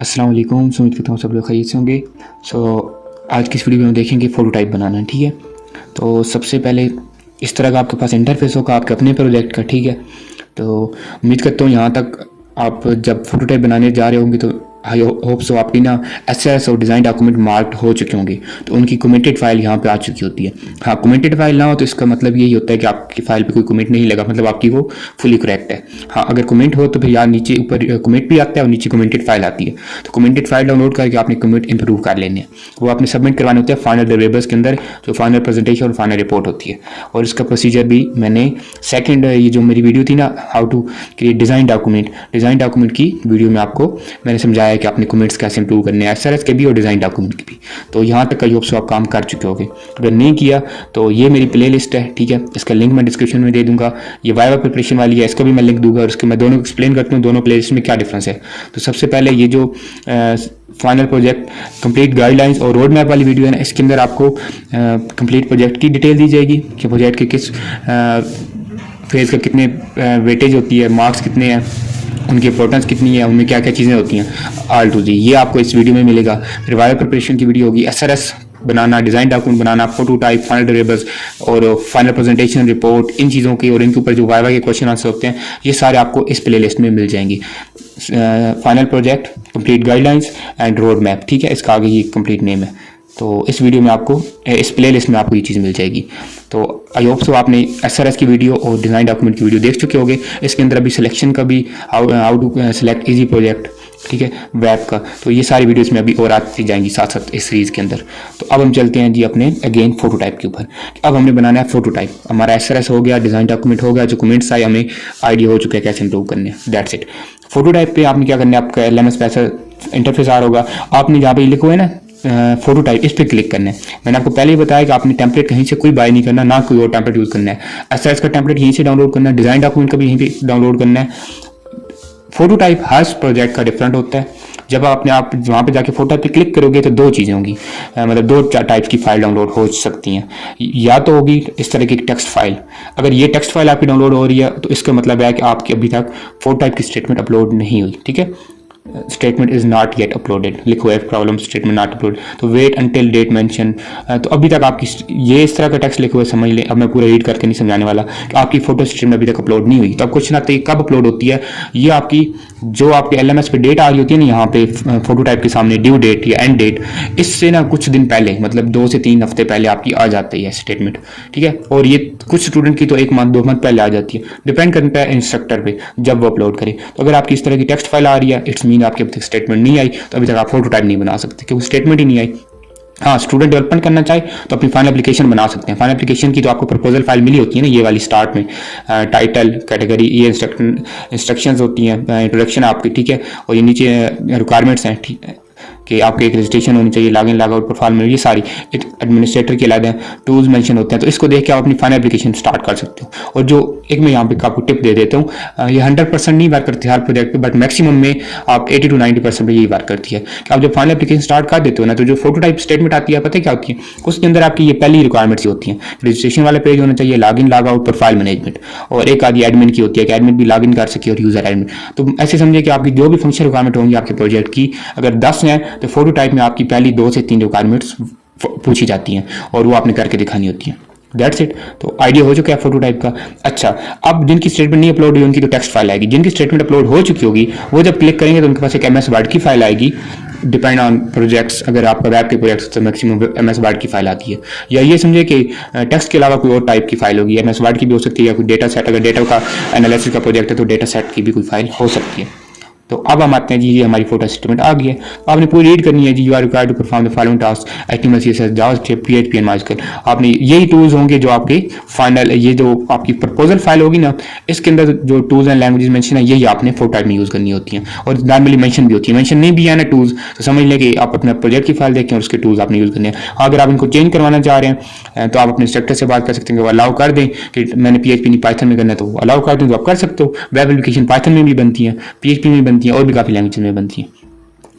अस्सलाम वालेकुम। उम्मीद करता हूँ सब लोग खैरियत से होंगे। आज की इस वीडियो में हम देखेंगे फ़ोटो टाइप बनाना। ठीक है, तो सबसे पहले इस तरह का आपके पास इंटरफेस होगा आपके अपने प्रोजेक्ट का। ठीक है, तो उम्मीद करता हूँ यहाँ तक आप जब फ़ोटो टाइप बनाने जा रहे होंगे तो आई होप सो आपकी ना एसएस और डिज़ाइन डॉक्यूमेंट मार्क्ड हो चुके होंगे, तो उनकी कमेंटेड फाइल यहाँ पे आ चुकी होती है। हाँ, कमेंटेड फाइल ना हो तो इसका मतलब यही होता है कि आपकी फाइल पे कोई कमेंट नहीं लगा, मतलब आपकी वो फुली करेक्ट है। हाँ, अगर कमेंट हो तो फिर यार नीचे ऊपर कमेंट भी आता है और नीचे कमेंटेड फाइल आती है, तो कमेंटेड फाइल डाउनलोड करके आपने कमेंट इंप्रूव कर लेने हैं। वो आपने सबमिट करवाने होते हैं फाइनल डिलीवरेबल्स के अंदर, जो फाइनल प्रेजेंटेशन और फाइनल रिपोर्ट होती है। और इसका प्रोसीजर भी मैंने सेकंड ये जो मेरी वीडियो थी ना, how to create design document की वीडियो में आपको मैंने समझाया कि आपने कमेंट्स कैसे इंप्रूव करने हैं, एसआरएस के भी और डिज़ाइन डॉक्यूमेंट के भी। तो यहाँ तक आई होप सो आप काम कर चुके होंगे। अगर नहीं किया तो ये मेरी प्ले लिस्ट है। ठीक है, इसका लिंक मैं डिस्क्रिप्शन में दे दूंगा। ये वाइवा प्रिपरेशन वाली है, इसका भी मैं लिंक दूंगा और इसके मैं दोनों एक्सप्लेन करता हूँ दोनों प्ले लिस्ट में क्या डिफरेंस है। तो सबसे पहले ये जो फाइनल प्रोजेक्ट कंप्लीट गाइडलाइंस और रोड मैप वाली वीडियो है ना, इसके अंदर आपको कंप्लीट प्रोजेक्ट की डिटेल दी जाएगी कि प्रोजेक्ट के किस फेज़ का कितने वेटेज होती है, मार्क्स कितने हैं, उनकी इंपॉर्टेंस कितनी है, उनमें क्या क्या चीज़ें होती हैं, आल टू जी ये आपको इस वीडियो में मिलेगा। फिर वाइवा प्रिपरेशन की वीडियो होगी, एसआरएस बनाना, डिज़ाइन डॉक्यूमेंट बनाना, फोटो टाइप, फाइनल डिलीवरेबल्स और फाइनल प्रेजेंटेशन रिपोर्ट, इन चीज़ों की और इनके ऊपर जो वाइवा के क्वेश्चन आंसर होते हैं ये सारे आपको इस प्ले लिस्ट में मिल जाएंगी। Final project, complete guidelines and road map. ठीक है, इसका आगे ये कंप्लीट नेम है। तो इस वीडियो में आपको इस प्ले लिस्ट में आपको ये चीज़ मिल जाएगी। तो आई होप सो आपने एसआरएस की वीडियो और डिज़ाइन डॉक्यूमेंट की वीडियो देख चुके होंगे। इसके अंदर अभी सिलेक्शन का भी how to select easy project, ठीक है, वेब का, तो ये सारी वीडियोस में अभी और आती जाएंगी साथ साथ इस सीरीज़ के अंदर। तो अब हम चलते हैं जी अपने अगेन फोटो टाइप के ऊपर। अब हमने बनाना है फोटो टाइप। हमारा एसआरएस हो गया, डिज़ाइन डॉक्यूमेंट हो गया, जो कमेंट्स आए हमें आइडिया हो चुका है कैसे इंप्रूव करने हैं, दैट्स इट। फोटो टाइप पे आपने क्या करना है, आपका एलएमएस पे ऐसा इंटरफेस आ रहा होगा, आपने जहाँ पे लिखो है ना फोटो टाइप, इस पर क्लिक करना है। मैंने आपको पहले ही बताया कि आपने टेम्पलेट कहीं से कोई बाय नहीं करना, ना कोई और टेम्पलेट यूज़ करना है। एसआरएस का टेम्पलेट यहीं से डाउनलोड करना है, डिज़ाइन डॉक्यूमेंट का भी यहीं पे डाउनलोड करना है। फोटो टाइप हर प्रोजेक्ट का डिफरेंट होता है। जब आपने आप वहाँ पे जाके फोटो टाइप पे क्लिक करोगे तो दो चीज़ें होंगी, मतलब दो टाइप्स की फाइल डाउनलोड हो सकती हैं। या तो होगी इस तरह की टेक्स्ट फाइल। अगर ये टेक्स्ट फाइल आपकी डाउनलोड हो रही है तो इसका मतलब है कि आपकी अभी तक फोटो टाइप की स्टेटमेंट अपलोड नहीं हुई। ठीक है, statement is not yet uploaded, लिखो है प्रॉब्लम स्टेटमेंट नॉट अपलोड, तो वेट अंटिल डेट मेंशन। तो अभी तक आपकी ये इस तरह का टेक्स्ट लिखो है, समझ लें। अब मैं पूरा रीड करके नहीं समझाने वाला कि आपकी फोटो स्टेटमेंट अभी तक अपलोड नहीं हुई। तो अब क्वेश्चन आता है कब अपलोड होती है। ये आपकी जो आपके एलएमएस पे डेट आ रही होती है ना, यहाँ पे फोटो टाइप के सामने ड्यू डेट या एंड डेट, इससे ना कुछ दिन पहले, मतलब 2 से 3 हफ्ते पहले आपकी आ जाती है स्टेटमेंट। ठीक है, और ये कुछ स्टूडेंट की तो 1 मंथ 2 मंथ पहले आ जाती है, डिपेंड करता है इंस्ट्रक्टर पे जब वो अपलोड करे। तो अगर आपकी इस तरह की टेक्स्ट फाइल आ रही है, इट्स मीन आपके अभी तक स्टेटमेंट नहीं आई, तो अभी तक आप फोटो टाइप नहीं बना सकते क्योंकि स्टेटमेंट ही नहीं आई। हाँ, स्टूडेंट डेवलपमेंट करना चाहे तो अपनी फाइनल एप्लीकेशन बना सकते हैं। फाइनल एप्लीकेशन की तो आपको प्रपोजल फाइल मिली होती है ना, ये वाली स्टार्ट में टाइटल, कैटेगरी, ये इंस्ट्रक्शंस होती हैं, इंट्रोडक्शन आपकी। ठीक है, और ये नीचे रिक्वायरमेंट्स हैं, ठीक है, कि आपके एक रजिस्ट्रेशन होनी चाहिए, लॉगिन लॉगआउट प्रोफाइल में, ये सारी एक एडमिनिस्ट्रेटर के अलग टूल्स मेंशन होते हैं। तो इसको देख के आप अपनी फाइनल एप्लीकेशन स्टार्ट कर सकते हो। और जो एक मैं यहाँ पे आपको टिप दे देता हूँ, ये 100% नहीं वर्क करती हर प्रोजेक्ट पे, बट मैक्सिमम में आप 80 to 90% में यही वर्क करती है कि आप जब फाइनल एप्लीकेशन स्टार्ट कर देते हो ना, तो जो फोटो टाइप स्टेटमेंट आती है, पता है क्या होती है, उसके अंदर आपकी ये पहली रिक्वायरमेंट्स होती हैं। रजिस्ट्रेशन वाला पेज होना चाहिए, लॉगिन लॉगआउट, प्रोफाइल मैनेजमेंट, और एक आदि एडमिन की होती है कि एडमिन भी लॉगिन कर सके और यूजर एडमिन। तो ऐसे समझिए कि आपकी जो भी फंक्शन रिक्वायरमेंट होंगी आपके प्रोजेक्ट की, अगर 10 हैं तो फोटो टाइप में आपकी पहली 2 से 3 रिक्वायरमेंट्स पूछी जाती हैं और वो आपने करके दिखानी होती है। That's it. तो आइडिया हो चुका है फोटो टाइप का। अच्छा, अब जिनकी स्टेटमेंट नहीं अपलोड हुई उनकी तो टेक्स्ट फाइल आएगी। जिनकी स्टेटमेंट अपलोड हो चुकी होगी वो जब क्लिक करेंगे तो उनके पास एक एमएस वर्ड की फाइल आएगी, डिपेंड ऑन प्रोजेक्ट्स। अगर आपका वेब के प्रोजेक्ट्स तो मैक्सिमम एमएस वर्ड की फाइल आती है। या ये समझे कि टेक्स्ट के अलावा कोई और टाइप की फाइल होगी, एमएस वर्ड की भी हो सकती है, या कोई डेटा सेट, अगर डेटा का एनालिसिस का प्रोजेक्ट है तो डेटा सेट की भी कोई फाइल हो सकती है। तो अब हम आते हैं जी, ये हमारी फोटो स्टेटमेंट आ गई है। आपने पूरी रीड करनी है जी। You are required to perform the following task HTML CSS JavaScript PHP and MySQL. आपने यही टूल्स होंगे जो आपके फाइनल, ये जो आपकी प्रपोजल फाइल होगी ना, इसके अंदर जो टूल्स एंड लैंग्वेजेस मेंशन है यही आपने फोटो टाइप में यूज करनी होती हैं। और नॉर्मली मेंशन भी होती है। मेंशन नहीं भी है ना टूल्स, तो समझ लें कि आप अपने प्रोजेक्ट की फाइल देखें और उसके टूल्स आपने यूज करने हैं। अगर आप इनको चेंज करवाना चाह रहे हैं तो आप अपने इंस्ट्रक्टर से बात कर सकते हैं कि वो अलाउ कर दें कि मैंने पीएचपी नहीं पाइथन में करना है, तो वो अलाउ कर दें तो आप कर सकते हो। वेब एप्लीकेशन पाइथन में भी बनती है, पीएचपी में बनती है और भी काफी लैंग्वेज में बनती है।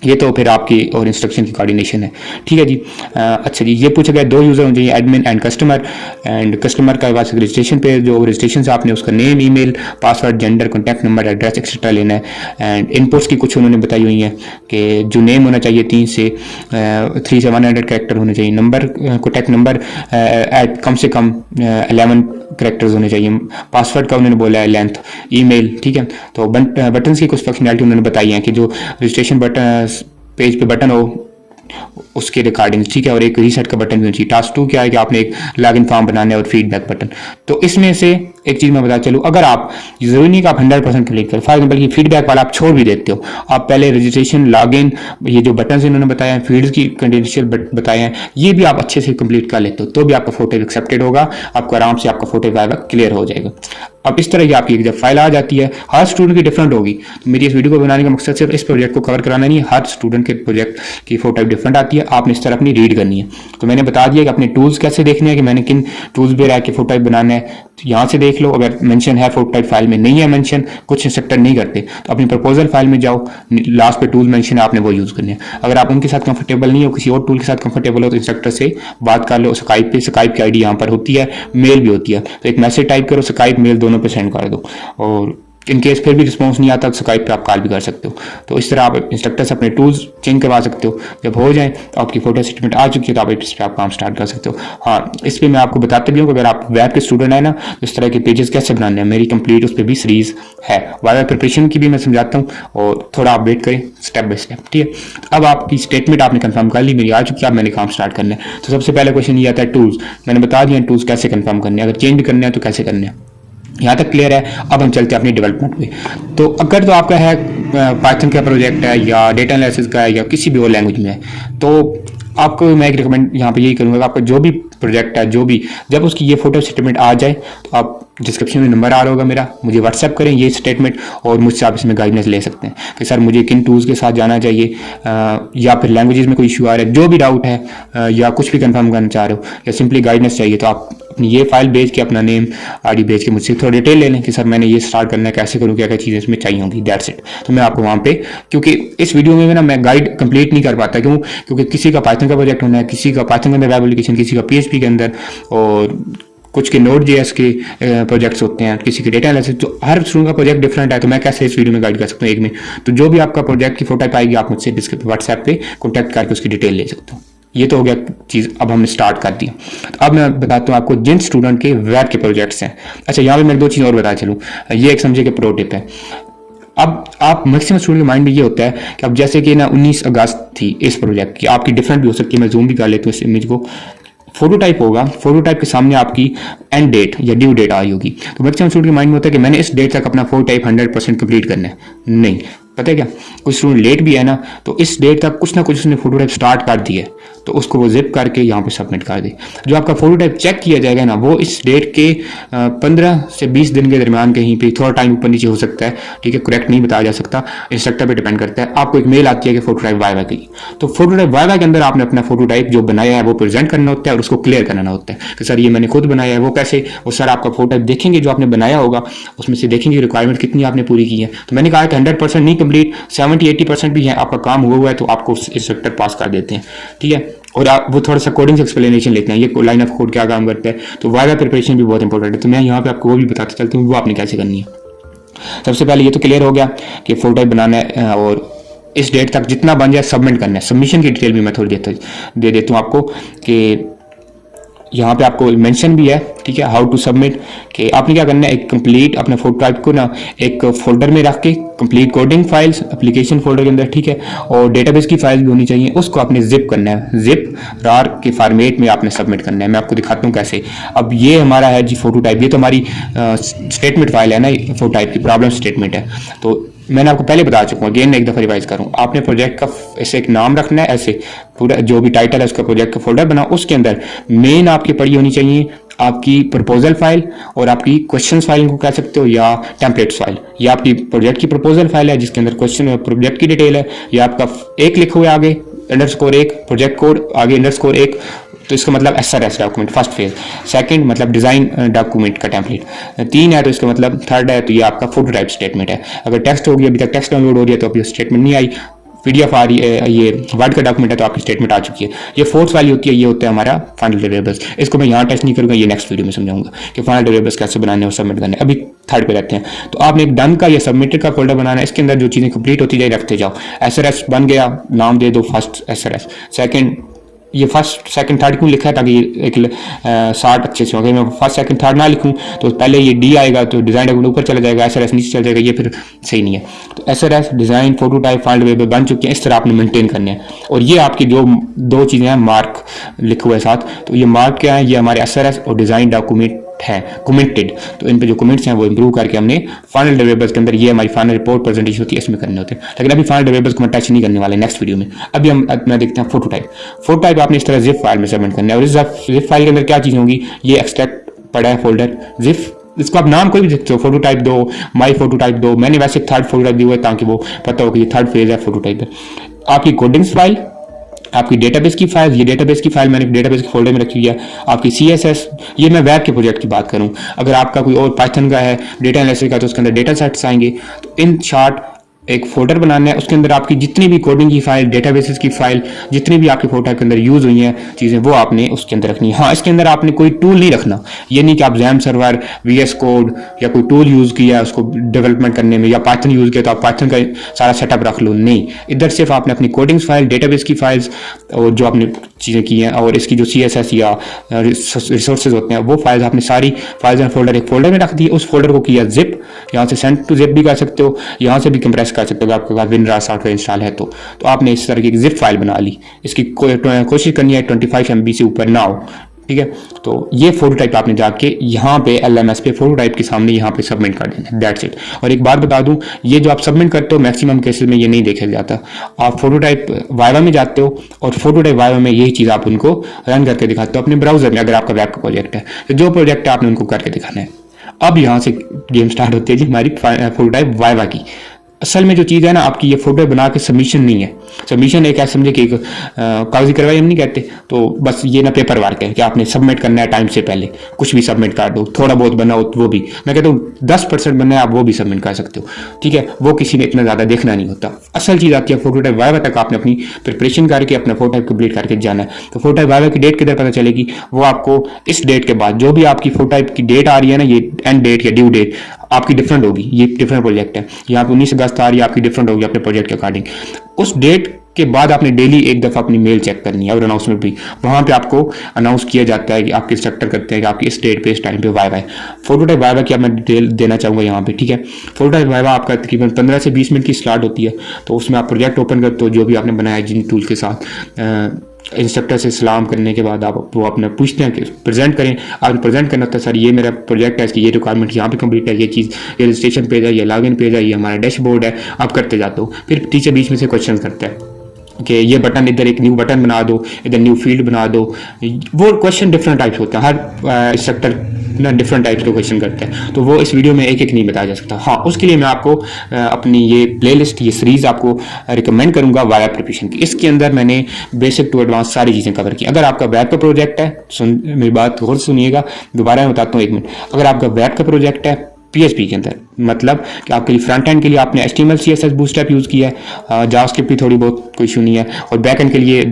ये तो फिर आपकी और इंस्ट्रक्शन की कोऑर्डिनेशन है, ठीक है जी। अच्छा जी, ये पूछा गया 2 यूज़र होने चाहिए, एडमिन एंड कस्टमर का पास रजिस्ट्रेशन पे जो रजिस्ट्रेशन से आपने उसका name, email, password, gender, contact number, address etcetera लेना है। एंड इनपुट्स की कुछ उन्होंने बताई हुई हैं कि जो नेम होना चाहिए 3 से 100 कैरेक्टर होने चाहिए, नंबर कॉन्टैक्ट नंबर कम से कम 11 करेक्टर्स होने चाहिए, पासवर्ड का उन्होंने बोला है लेंथ, ईमेल, ठीक है। तो बटन्स की कुछ फंक्शनैलिटी उन्होंने बताई है कि जो रजिस्ट्रेशन बटन पेज पे बटन हो उसके रिकॉर्डिंग, ठीक है, और एक रीसेट का बटन भी होना चाहिए। टास्क 2 क्या है कि आपने एक लॉगिन फॉर्म बनाना है और फीडबैक बटन। तो इसमें से एक चीज मैं बता चलूँ, अगर आप जरूरी नहीं कि आप 100% कंप्लीट करें, फॉर एग्जाम्पल ये फीडबैक वाला आप छोड़ भी देते हो, आप पहले रजिस्ट्रेशन, लॉगिन, ये जो बटन इन्होंने बताया है, फील्ड्स की कंडेंशियल बताए हैं, ये भी आप अच्छे से कंप्लीट कर लेते हो तो भी आपका फोटो एक्सेप्टेड होगा, आपको आराम से आपका फोटो क्लियर हो जाएगा। अब इस तरह की आपकी जब फाइल आ जाती है, हर स्टूडेंट की डिफरेंट होगी। तो मेरी इस वीडियो को बनाने का मकसद सिर्फ इस प्रोजेक्ट को कवर कराना नहीं है, हर स्टूडेंट के प्रोजेक्ट की फोटो डिफरेंट आती है, आपने इस तरह अपनी रीड करनी है। तो मैंने बता दिया कि अपने टूल्स कैसे देखने हैं, कि मैंने किन टूल्स पे रह के फोटो टाइप बनाना है, तो यहाँ से देख लो। अगर मेंशन है फोटो टाइप फाइल में, नहीं है मेंशन, कुछ इंस्ट्रक्टर नहीं करते, तो अपनी प्रपोजल फाइल में जाओ, लास्ट पे टूल मेंशन है, आपने वो यूज करने हैं। अगर आप उनके साथ कंफर्टेबल नहीं हो, किसी और टूल के साथ कंफर्टेबल हो, तो इंस्ट्रक्टर से बात कर लो। स्काइप पे, स्काइप की आईडी यहाँ पर होती है, मेल भी होती है, तो एक मैसेज टाइप करो, स्काइप मेल दोनों पे सेंड कर दो, और इन केस फिर भी रिस्पॉन्स नहीं आता तो स्काइप पे आप कॉल भी कर सकते हो। तो इस तरह आप इंस्ट्रक्टर से अपने टूल्स चेंज करवा सकते हो। जब हो जाए तो आपकी फोटो स्टेटमेंट आ चुकी है तो आप इस पर आप काम स्टार्ट कर सकते हो। हाँ, इस पर मैं आपको बताते भी हूँ कि अगर आप वेब के स्टूडेंट है ना, तो इस तरह के पेजेस कैसे बनाने हैं, मेरी कंप्लीट उस पर भी सीरीज है, वाइवा प्रिपरेशन की भी मैं समझाता हूँ, और थोड़ा आप वेट करें स्टेप बाय स्टेप, ठीक है। अब आपकी स्टेटमेंट आपने कंफर्म कर ली, मेरी आ चुकी है, अब मैंने काम स्टार्ट करना है। तो सबसे पहले क्वेश्चन ये आता है टूल्स, मैंने बता दिया टूल्स कैसे कंफर्म करने हैं, अगर चेंज भी करने हैं तो कैसे करने हैं, यहाँ तक क्लियर है। अब हम चलते हैं अपनी डेवलपमेंट पे। तो अगर तो आपका है पाइथन का प्रोजेक्ट है या डेटा एनालिसिस का है या किसी भी और लैंग्वेज में है, तो आपको मैं एक रिकमेंड यहाँ पे यही करूँगा कि आपका जो भी प्रोजेक्ट है, जो भी, जब उसकी ये फोटो स्टेटमेंट आ जाए तो आप डिस्क्रिप्शन में नंबर आ रहा होगा मेरा, मुझे व्हाट्सएप करें ये स्टेटमेंट, और मुझसे आप इसमें गाइडेंस ले सकते हैं कि सर मुझे किन टूल्स के साथ जाना चाहिए, या फिर लैंग्वेजेस में कोई इशू आ रहा है, जो भी डाउट है, या कुछ भी कंफर्म करना चाह रहे हो, या सिंपली गाइडेंस चाहिए, तो आप अपनी ये फाइल भेज के, अपना नेम आईडी भेज के मुझसे थोड़ा डिटेल ले लें कि सर मैंने ये स्टार्ट करना है, कैसे करूँ, क्या क्या चीज़ें इसमें चाहिए होंगी, दैट्स इट। तो मैं आपको वहाँ पे, क्योंकि इस वीडियो में ना मैं गाइड कंप्लीट नहीं कर पाता, क्योंकि किसी का पाइथन का प्रोजेक्ट होना है, किसी का पाइथन के अंदर वेब एप्लीकेशन, किसी का PHP के अंदर, और कुछ के Node.js के प्रोजेक्ट्स होते हैं, किसी के डेटा एनालिसिस, तो हर स्टूडेंट का प्रोजेक्ट डिफरेंट है, तो मैं कैसे इस वीडियो में गाइड कर सकता हूँ एक में। तो जो भी आपका प्रोजेक्ट की फोटो पाएगी, आप मुझसे व्हाट्सएप पे कॉन्टैक्ट करके उसकी डिटेल ले सकते हो। ये तो हो गया चीज़, अब हमने स्टार्ट कर दिया। तो अब मैं बताता हूँ आपको जिन स्टूडेंट के वेब के प्रोजेक्ट्स हैं। अच्छा, यहाँ पे मैं 2 चीज़ और बता चलूँ, ये एक समझे कि प्रो टिप है। अब आप मैक्सिमम स्टूडेंट के माइंड में ये होता है कि अब जैसे कि ना 19 अगस्त थी इस प्रोजेक्ट की, आपकी डिफरेंट भी हो सकती है, मैं जूम भी कर लेता हूँ इस इमेज को। फोटोटाइप होगा, फोटोटाइप के सामने आपकी एंड डेट या ड्यू डेट आई होगी, तो मैक्सिमम स्टूडेंट के माइंड में होता है कि मैंने इस डेट तक अपना फोटोटाइप 100% कंप्लीट करना है। नहीं, पता है क्या, कुछ स्टूडेंट लेट भी है ना, तो इस डेट तक कुछ ना कुछ उसने फोटोटाइप स्टार्ट कर दिया है, तो उसको वो जिप करके यहाँ पे सबमिट कर दे। जो आपका फोटोटाइप चेक किया जाएगा ना, वो इस डेट के 15 से 20 दिन के दरमियान कहीं पे, थोड़ा टाइम ऊपर नीचे हो सकता है, ठीक है, करेक्ट नहीं बताया जा सकता, इंस्ट्रक्टर पे डिपेंड करता है। आपको एक मेल आती है कि फोटोटाइप वाइवा की, तो फोटोटाइप वाइवा के अंदर आपने अपना फोटोटाइप जो बनाया है वो प्रेजेंट करना होता है, और उसको क्लियर करना होता है कि सर ये मैंने खुद बनाया है। वो कैसे, वो सर आपका फोटोटाइप देखेंगे जो आपने बनाया होगा, उसमें से देखेंगे रिक्वायरमेंट कितनी आपने पूरी की है। तो मैंने कहा कि 100% नहीं कंप्लीट, 70-80% भी है, आपका काम हुआ है, तो आपको इंस्ट्रक्टर पास कर देते हैं, ठीक है। और आप वो थोड़ा सा कोडिंग से एक्सप्लेनेशन लेते हैं, ये लाइन ऑफ कोड क्या काम करता है, तो वाइवा प्रिपरेशन भी बहुत इंपॉर्टेंट है। तो मैं यहाँ पे आपको वो भी बताते चलता हूँ वो आपने कैसे करनी है। सबसे पहले ये तो क्लियर हो गया कि फोटोटाइप बनाना है, और इस डेट तक जितना बन जाए सबमिट करना है। सबमिशन की डिटेल भी मैं थोड़ी दे देता हूँ आपको, कि यहाँ पे आपको मेंशन भी है, ठीक है, हाउ टू सबमिट, कि आपने क्या करना है, एक कंप्लीट अपने फोटोटाइप को ना एक फोल्डर में रख के, complete coding files application folder के अंदर, ठीक है, और डेटाबेस की फाइल भी होनी चाहिए, उसको आपने जिप करना है, जिप रार के फॉर्मेट में आपने सबमिट करना है। मैं आपको दिखाता हूँ कैसे। अब ये हमारा है जी फोटोटाइप, ये तो हमारी स्टेटमेंट फाइल है ना, फोटोटाइप की प्रॉब्लम स्टेटमेंट है। तो मैंने आपको पहले बता चुका हूँ, अगेन एक दफ़ा रिवाइज करूँ, आपने प्रोजेक्ट का ऐसे एक नाम रखना है, ऐसे पूरा जो भी टाइटल है उसका प्रोजेक्ट का फोल्डर बना, उसके अंदर मेन आपकी पड़ी होनी चाहिए आपकी प्रपोजल फाइल, और आपकी क्वेश्चन फाइल को कह सकते हो, या टेम्पलेट्स फाइल। ये आपकी प्रोजेक्ट की प्रपोजल फाइल है जिसके अंदर क्वेश्चन प्रोजेक्ट की डिटेल है, या आपका एक लिखा हुआ है आगे _1 प्रोजेक्ट कोड आगे _1, तो इसका मतलब SRS document first phase, second मतलब डिजाइन डॉक्यूमेंट का टेम्पलेट, 3 है तो इसका मतलब थर्ड है, तो ये आपका फोटोटाइप स्टेटमेंट है। अगर टेक्स्ट होगी, अभी तक टेक्स्ट डाउनलोड हो रही है तो अभी स्टेटमेंट नहीं आई, PDF आ रही है, ये वर्ड का डॉक्यूमेंट है तो आपकी स्टेटमेंट आ चुकी है। ये फोर्थ वाली होती है, ये होता है हमारा फाइनल डिलीवरेबल्स। इसको मैं यहाँ टेस्ट नहीं करूँगा, ये नेक्स्ट वीडियो में समझाऊंगा कि फाइनल डिलीवरेबल्स कैसे बनाने और सबमिट करने। अभी थर्ड पे रहते हैं। तो आपने एक डन का या सबमिटेड का फोल्डर बनाना है, इसके अंदर जो चीज़ें कंप्लीट होती जाए रखते जाओ। SRS बन गया, नाम दे दो फर्स्ट SRS, सेकंड, ये फर्स्ट सेकंड थर्ड क्यों लिखा है ताकि एक शार्ट अच्छे से हो। अगर मैं फर्स्ट सेकंड थर्ड ना लिखूं तो पहले ये डी आएगा तो डिजाइन डॉक्यूमेंट ऊपर चला जाएगा, SRS नीचे चला जाएगा, ये फिर सही नहीं है। तो SRS डिजाइन फोटोटाइप फाइल डिलीवरेबल बन चुके हैं, इस तरह आपने मेंटेन करने हैं। और ये आपकी जो दो चीज़ें हैं, मार्क लिखे हुए साथ, तो ये मार्क क्या है, ये हमारे SRS और डिजाइन डॉक्यूमेंट है कमेंटेड। तो इन पे जो कमेंट्स हैं वो इंप्रूव करके हमने फाइनल डिलीवरेबल्स के अंदर, ये हमारी फाइनल रिपोर्ट प्रेजेंटेशन होती है, इसमें करने होते हैं। लेकिन अभी फाइनल डिलीवरेबल्स को मैं टच नहीं करने वाले नेक्स्ट वीडियो में। अभी हम अपना देखते हैं फोटोटाइप। फोटोटाइप आपने इस तरह जिप फाइल में सबमिट करना है। और इस जिप फाइल के अंदर क्या चीज़ होंगी, ये एक्सट्रैक्ट पड़ा है फोल्डर जिप, इसको आप नाम कोई भी देखते हो, फोटोटाइप दो, माई फोटोटाइप दो। मैंने वैसे थर्ड फोटोटाइप दी हुआ है ताकि वो पता हो कि ये थर्ड फेज है फोटोटाइप है। आपकी कोडिंग्स फाइल, आपकी डेटाबेस की फाइल, ये डेटाबेस की फाइल मैंने डेटाबेस के फोल्डर में रखी हुई है। आपकी CSS, ये मैं वेब के प्रोजेक्ट की बात करूं। अगर आपका कोई और पाइथन का है, डेटा एनालिसिस का, तो उसके अंदर डेटा सेट्स आएंगे। तो इन शॉर्ट एक फोल्डर बनाना है, उसके अंदर आपकी जितनी भी कोडिंग की फाइल, डेटाबेसेस की फाइल, जितनी भी आपके फोटो के अंदर यूज हुई हैं चीज़ें, वो आपने उसके अंदर रखनी है। हाँ, इसके अंदर आपने कोई टूल नहीं रखना। ये नहीं कि आप XAMPP सर्वर, VS कोड या कोई टूल यूज किया उसको डेवलपमेंट करने में, या पाइथन यूज किया तो आप पाइथन का सारा सेटअप रख लो। नहीं, इधर सिर्फ आपने अपनी कोडिंग्स फाइल, डेटाबेस की फाइल्स और जो आपने चीज़ें की हैं, और इसकी जो CSS या रिसोर्सेज होते हैं, वो फाइल्स आपने सारी फाइल्स एंड फोल्डर एक फोल्डर में रख दी। उस फोल्डर को किया जिप, यहाँ से सेंड टू जिप भी कर सकते हो, यहाँ से भी कंप्रेस कर सकते हो आपके पास विनरार सॉफ्टवेयर इंस्टॉल है। तो आपने इस तरह की जिप फाइल बना ली। इसकी कोशिश करनी है 25 MB से ऊपर ना हो, ठीक है। तो ये फोटोटाइप आपने जाके यहाँ पे LMS पे फोटोटाइप के सामने यहाँ पे सबमिट कर देना, दैट्स इट। और एक बात बता दूं, ये जो आप सबमिट करते हो मैक्सिमम केसेस में ये नहीं देखा जाता। आप फोटोटाइप वाइवा में जाते हो और फोटोटाइप वाइवा में यही चीज़ आप उनको रन करके दिखाते हो अपने ब्राउजर में, अगर आपका वेब का प्रोजेक्ट है। तो जो प्रोजेक्ट है आपने उनको करके दिखाना है। अब यहाँ से गेम स्टार्ट होती है जी हमारी फोटोटाइप वाइवा की। असल में जो चीज़ है ना, आपकी ये फोटो बना के सबमिशन नहीं है। सबमिशन एक ऐसा समझे कि एक कागजी कार्रवाई हम नहीं कहते, तो बस ये ना पेपर वर्क है कि आपने सबमिट करना है टाइम से पहले, कुछ भी सबमिट कर दो, थोड़ा बहुत बना हो वो भी, मैं कहता हूँ 10% बनना है आप वो भी सबमिट कर सकते हो, ठीक है। वो किसी ने इतना ज़्यादा देखना नहीं होता। असल चीज़ आती है फोटोटाइप वाइवा तक आपने अपनी प्रिपरेशन करके अपना फोटोटाइप कंप्लीट करके जाना है। तो फोटोटाइप वाइवा की डेट किधर पता चलेगी, वो आपको इस डेट के बाद जो भी आपकी फोटोटाइप की डेट आ रही है ना, ये एंड डेट या ड्यू डेट आपकी डिफरेंट होगी। ये डिफरेंट प्रोजेक्ट है, यहाँ पे 19 अगस्त आ रही है, आपकी डिफरेंट होगी अपने प्रोजेक्ट के अकॉर्डिंग। उस डेट के बाद आपने डेली एक दफ़ा अपनी मेल चेक करनी है और अनाउंसमेंट भी वहाँ पे आपको अनाउंस किया जाता है कि आपके इंस्ट्रक्टर करते हैं कि आपकी इस डेट पे इस टाइम पे वाइवा है। फोटोटाइप वाइवा की मैं डिटेल देना चाहूँगा यहाँ पे, ठीक है। फोटोटाइप वाइवा आपका तकरीबन 15 से 20 मिनट की स्लॉट होती है। तो उसमें आप प्रोजेक्ट ओपन करते हो जो भी आपने बनाया है जिन टूल के साथ। इंस्ट्रक्टर से सलाम करने के बाद आप वो अपने पूछते हैं कि प्रेजेंट करें। आपने प्रेजेंट करना होता है, सर ये मेरा प्रोजेक्ट है, इसकी ये रिक्वायरमेंट यहाँ पे कंप्लीट है, ये चीज़, ये रजिस्ट्रेशन पेज है, ये लॉगिन पेज है, ये हमारा डैशबोर्ड है, आप करते जाते हो। फिर टीचर बीच में से क्वेश्चन करता है कि ये बटन, इधर एक न्यू बटन बना दो, इधर न्यू फील्ड बना दो। वो क्वेश्चन डिफरेंट टाइप्स होते हैं, हर इंस्ट्रक्टर ना डिफरेंट टाइप्स के क्वेश्चन करते हैं, तो वो इस वीडियो में एक एक नहीं बताया जा सकता। हाँ, उसके लिए मैं आपको अपनी ये प्लेलिस्ट, ये सीरीज़ आपको रिकमेंड करूंगा वाइवा प्रिपरेशन की। इसके अंदर मैंने बेसिक टू एडवांस सारी चीज़ें कवर की। अगर आपका वेब का प्रोजेक्ट है, मेरी बात गौर सुनिएगा, दोबारा मैं बताता हूँ 1 मिनट। अगर आपका वेब का प्रोजेक्ट है PHP के अंदर, मतलब कि आपके लिए फ्रंट एंड के लिए आपने HTML CSS बूटस्ट्रैप यूज़ किया है, जावास्क्रिप्ट भी थोड़ी बहुत कोई इशू नहीं है, और बैक एंड के लिए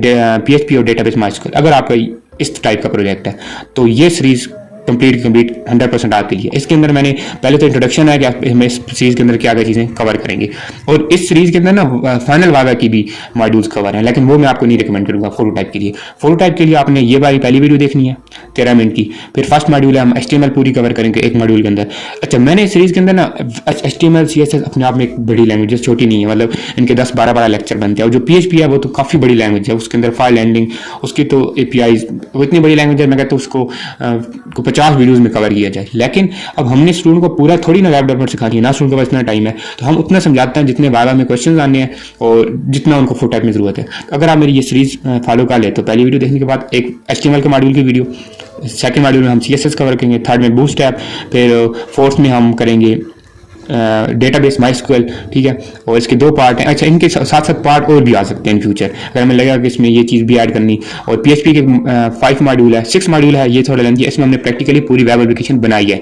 PHP और डेटाबेस माइस्क्यूएल। अगर आपका इस टाइप का प्रोजेक्ट है तो ये सीरीज़ कंप्लीट 100% आपके लिए। इसके अंदर मैंने पहले तो इंट्रोडक्शन है कि हम इस सीरीज के अंदर क्या क्या चीज़ें कवर करेंगे, और इस सीरीज के अंदर ना फाइनल वाइवा की भी मॉड्यूल्स कवर हैं, लेकिन वो मैं आपको नहीं रिकमेंड करूंगा। फोटोटाइप के लिए, फोटोटाइप के लिए आपने ये वाली पहली वीडियो देखनी है 13 मिनट की। फिर फर्स्ट मॉड्यूल है, हम HTML पूरी कवर करेंगे एक मॉड्यूल के अंदर। अच्छा, मैंने इस सीरीज के अंदर ना HTML CSS अपने आप में एक बड़ी लैंग्वेज है, छोटी नहीं है, मतलब इनके 10-12 लेक्चर बनते हैं। और जो PHP है वो तो काफ़ी बड़ी लैंग्वेज है, उसके अंदर फाइल हैंडलिंग, उसकी तो APIs, वो इतनी बड़ी लैंग्वेज है, मैं कहता हूँ उसको 50 वीडियोज़ में कवर किया जाए। लेकिन अब हमने स्टूडेंट को पूरा थोड़ी ना वेब डेवलपमेंट सिखा दिया, ना स्टूडेंट के पास इतना टाइम है, तो हम उतना समझाते हैं जितने वाइवा में क्वेश्चन आने हैं और जितना उनको फोटोटाइप में जरूरत है। अगर आप मेरी ये सीरीज फॉलो कर ले तो पहली वीडियो देखने के बाद एक HTML के मॉड्यूल की वीडियो, सेकंड मॉड्यूल में हम CSS कवर करेंगे, थर्ड में बूटस्ट्रैप, फिर फोर्थ में हम करेंगे डेटाबेस माइस्क्यूएल, ठीक है। और इसके 2 पार्ट हैं। अच्छा, इनके साथ साथ पार्ट और भी आ सकते हैं इन फ्यूचर, अगर हमें लगेगा कि इसमें ये चीज़ भी ऐड करनी। और PHP के 5 मॉड्यूल है, 6 मॉड्यूल है, ये थोड़ा लेंथी है, इसमें हमने प्रैक्टिकली पूरी वेब एप्लीकेशन बनाई है।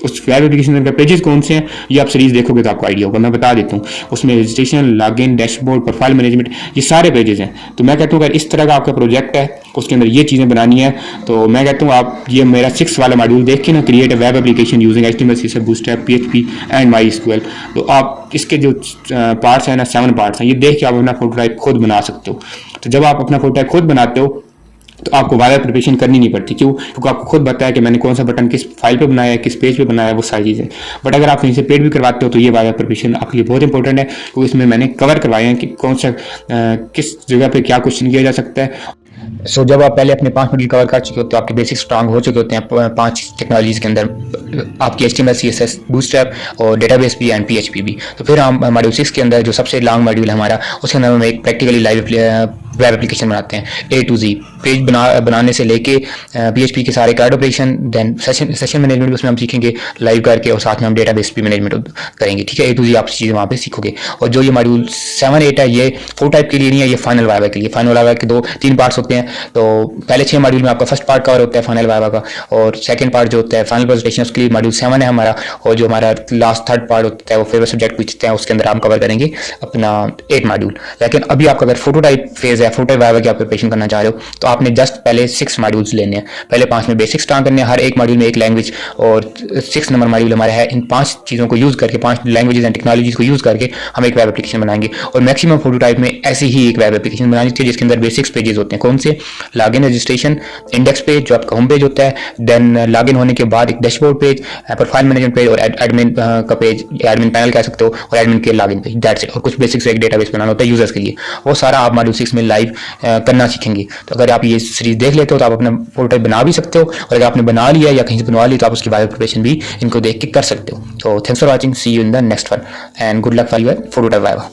उस वेब एप्लीकेशन के पेजेस कौन से हैं ये आप सीरीज देखोगे तो आपको आइडिया होगा। मैं बता देता हूँ, उसमें registration, login, dashboard, profile management, ये सारे पेजेस हैं। तो मैं कहता हूँ अगर इस तरह का आपका प्रोजेक्ट है उसके अंदर ये चीज़ें बनानी है तो मैं कहता हूँ आप ये मेरा 6 वाला मॉड्यूल देख के ना, create a web application using HTML, CSS, bootstrap, PHP and MySQL, तो आप इसके जो पार्ट्स हैं ना 7 पार्ट्स हैं, ये देख के आप अपना फोटोटाइप खुद बना सकते हो। तो जब आप अपना फोटोटाइप खुद बनाते हो तो आपको वायर प्रिपरेशन करनी नहीं पड़ती। क्यों? क्योंकि आपको खुद पता है कि मैंने कौन सा बटन किस फाइल पे बनाया है, किस पेज पे बनाया है, वो सारी चीज़ें। बट अगर आप कहीं से पेड भी करवाते हो तो ये वायर प्रिपरेशन आपके लिए बहुत इंपॉर्टेंट है, क्योंकि इसमें मैंने कवर करवाए हैं कि कौन सा किस जगह पे क्या क्वेश्चन किया जा सकता है। सो जब आप पहले अपने 5 मॉड्यूल कवर कर चुके होते हो, आपके बेसिक स्ट्रांग हो चुके होते हैं 5 टेक्नोलॉजीज के अंदर, आपकी HTML, CSS, बूटस्ट्रैप और डेटाबेस भी एंड PHP भी, तो फिर हम मॉड्यूल 6 के अंदर जो सबसे लॉन्ग मॉड्यूल है हमारा, उसके अंदर हम एक प्रैक्टिकली लाइव वेब एप्लीकेशन बनाते हैं A to Z, पेज बनाने से लेके PHP के सारे CRUD operation, then session management भी उसमें हम सीखेंगे लाइव करके, और साथ में हम डेटाबेस भी मैनेजमेंट करेंगे। ठीक है, A to Z आप चीज़ें वहाँ पे सीखोगे। और जो ये मॉड्यूल 7, 8 है ये फोटोटाइप के लिए नहीं है, ये फाइनल वाइवा के लिए। फाइनल वाइवा के 2-3 पार्ट्स होते हैं। तो पहले 6 मॉड्यूल में आपका फर्स्ट पार्ट कवर होता है फाइनल वाइवा का, और सेकंड पार्ट जो होता है फाइनल प्रेजेंटेशन, उसके लिए मॉड्यूल 7 है हमारा। और जो हमारा लास्ट थर्ड पार्ट होता है वो फेवरेट सब्जेक्ट पूछते हैं, उसके अंदर हम कवर करेंगे अपना 8 मॉड्यूल। लेकिन अभी आपका अगर फोटोटाइप फेज है, फोटोटाइप वाइवा की आप प्रिपरेशन करना चाह रहे हो, तो आपने जस्ट पहले 6 मॉड्यूल्स लेने हैं। पहले 5 में बेसिक स्टार्ट करने हैं, हर एक मॉड्यूल में एक लैंग्वेज, और 6 नंबर मॉड्यूल हमारा है। इन 5 चीज़ों को यूज़ करके, 5 लैंग्वेजेस एंड टेक्नोलॉजीज को यूज़ करके हम एक वेब एप्लीकेशन बनाएंगे। और मैक्सिमम फोटोटाइप में ऐसी ही एक वेब एप्लीकेशन बनानी चाहिए जिसके अंदर बेसिक्स पेजेस होते हैं। कौन से? लॉगिन, रजिस्ट्रेशन, इंडेक्स पेज जो आपका होम पेज होता है, देन लॉगिन होने के बाद एक dashboard page, profile management page, और एडमिन का पेज, एडमिन पैनल कह सकते हो, और एडमिन के लॉगिन पेज, दैट्स इट। और कुछ बेसिक्स एक डेटाबेस बनाना होता है यूजर्स के लिए, वो सारा आप मॉड्यूल 6 में लाइव करना सीखेंगे। तो अगर आप ये सीरीज देख लेते हो तो आप अपना फोटोटाइप बना भी सकते हो, और अगर आपने बना लिया या कहीं से बनवा ली तो आप उसकी वाइवा प्रिपरेशन भी इनको देख के कर सकते हो। तो thanks for watching, see you in the next one, and good luck for your prototype viva.